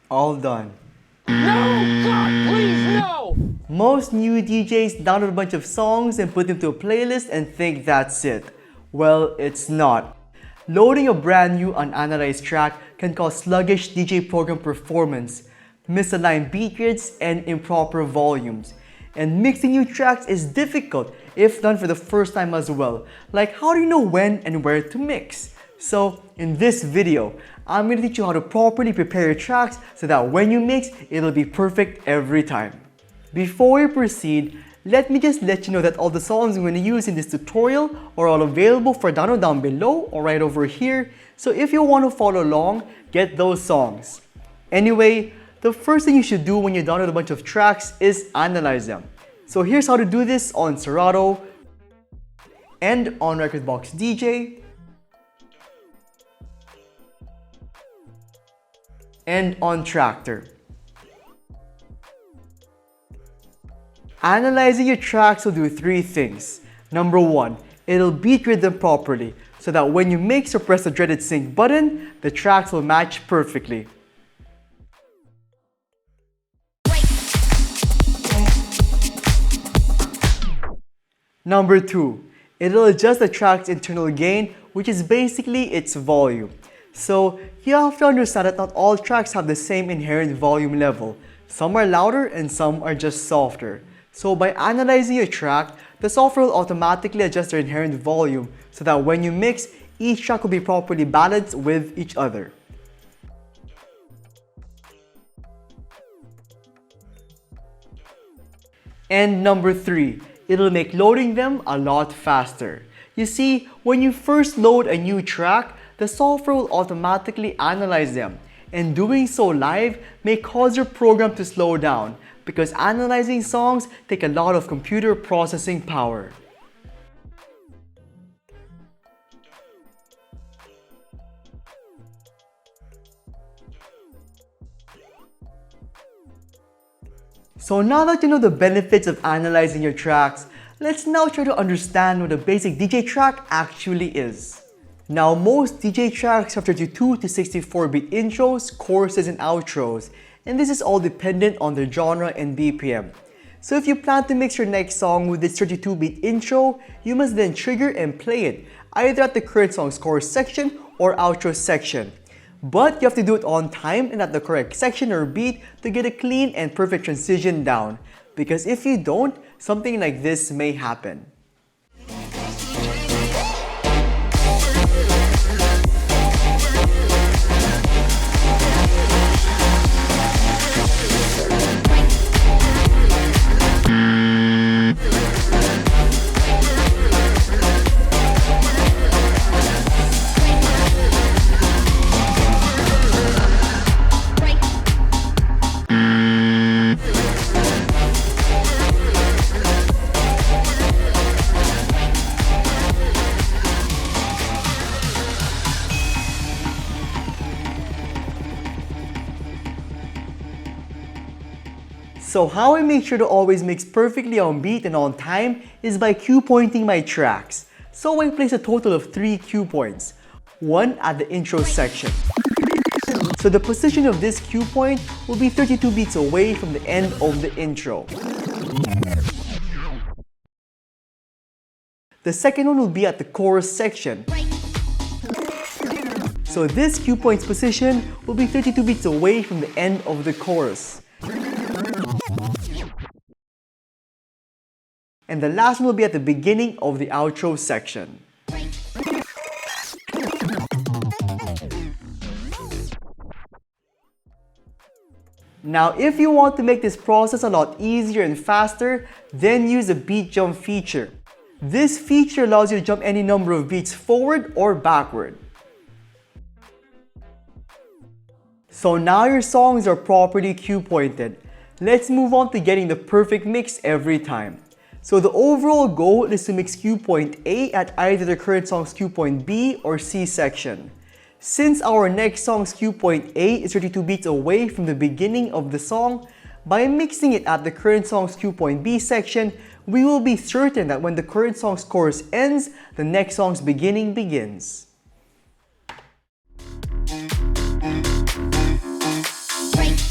All done. No! God, please, no! Most new DJs download a bunch of songs and put them to a playlist and think that's it. Well, it's not. Loading a brand new unanalyzed track can cause sluggish DJ program performance, misaligned beat grids, and improper volumes. And mixing new tracks is difficult if done for the first time as well. Like, how do you know when and where to mix? So in this video, I'm going to teach you how to properly prepare your tracks so that when you mix, it'll be perfect every time. Before we proceed, let me just let you know that all the songs I'm going to use in this tutorial are all available for download down below or right over here. So if you want to follow along, get those songs. Anyway, the first thing you should do when you download a bunch of tracks is analyze them. So here's how to do this on Serato and on Rekordbox DJ and on Tractor. Analyzing your tracks will do three things. Number one, it'll beat grid them properly so that when you mix or press the dreaded sync button, the tracks will match perfectly. Number two, it'll adjust the track's internal gain, which is basically its volume. So you have to understand that not all tracks have the same inherent volume level. Some are louder and some are just softer. So by analyzing your track, the software will automatically adjust their inherent volume so that when you mix, each track will be properly balanced with each other. And number three, it'll make loading them a lot faster. You see, when you first load a new track, the software will automatically analyze them, and doing so live may cause your program to slow down because analyzing songs take a lot of computer processing power. So now that you know the benefits of analyzing your tracks, let's now try to understand what a basic DJ track actually is. Now, most DJ tracks have 32 to 64 beat intros, choruses, and outros, and this is all dependent on the genre and BPM. So if you plan to mix your next song with this 32 beat intro, you must then trigger and play it, either at the current song's chorus section or outro section. But you have to do it on time and at the correct section or beat to get a clean and perfect transition down, because if you don't, something like this may happen. So how I make sure to always mix perfectly on beat and on time is by cue pointing my tracks. So I place a total of 3 cue points, one at the intro section. So the position of this cue point will be 32 beats away from the end of the intro. The second one will be at the chorus section. So this cue point's position will be 32 beats away from the end of the chorus. And the last one will be at the beginning of the outro section. Now, if you want to make this process a lot easier and faster, then use the beat jump feature. This feature allows you to jump any number of beats forward or backward. So now your songs are properly cue pointed. Let's move on to getting the perfect mix every time. So the overall goal is to mix cue point A at either the current song's cue point B or C section. Since our next song's cue point A is 32 beats away from the beginning of the song, by mixing it at the current song's cue point B section, we will be certain that when the current song's chorus ends, the next song's beginning begins. Break.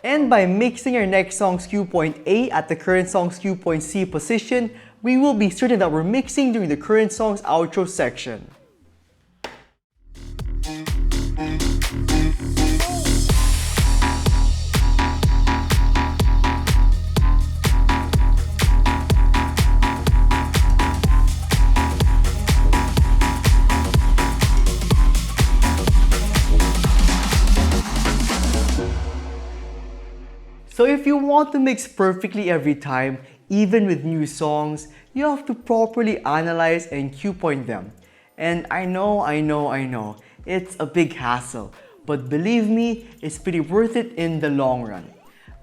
And by mixing our next song's cue point A at the current song's cue point C position, we will be certain that we're mixing during the current song's outro section. So if you want to mix perfectly every time, even with new songs, you have to properly analyze and cue point them. And I know, it's a big hassle, but believe me, it's pretty worth it in the long run.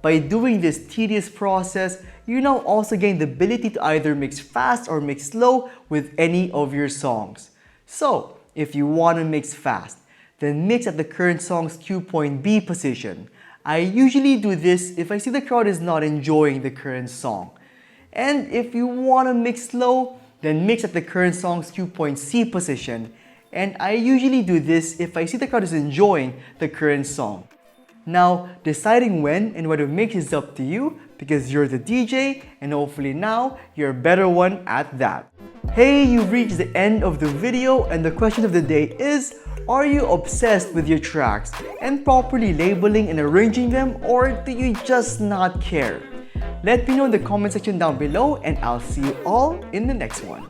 By doing this tedious process, you now also gain the ability to either mix fast or mix slow with any of your songs. So, if you want to mix fast, then mix at the current song's cue point B position. I usually do this if I see the crowd is not enjoying the current song. And if you want to mix slow, then mix at the current song's cue point C position. And I usually do this if I see the crowd is enjoying the current song. Now, deciding when and where to mix is up to you because you're the DJ and hopefully now you're a better one at that. Hey, you've reached the end of the video and the question of the day is, are you obsessed with your tracks and properly labeling and arranging them, or do you just not care? Let me know in the comment section down below and I'll see you all in the next one.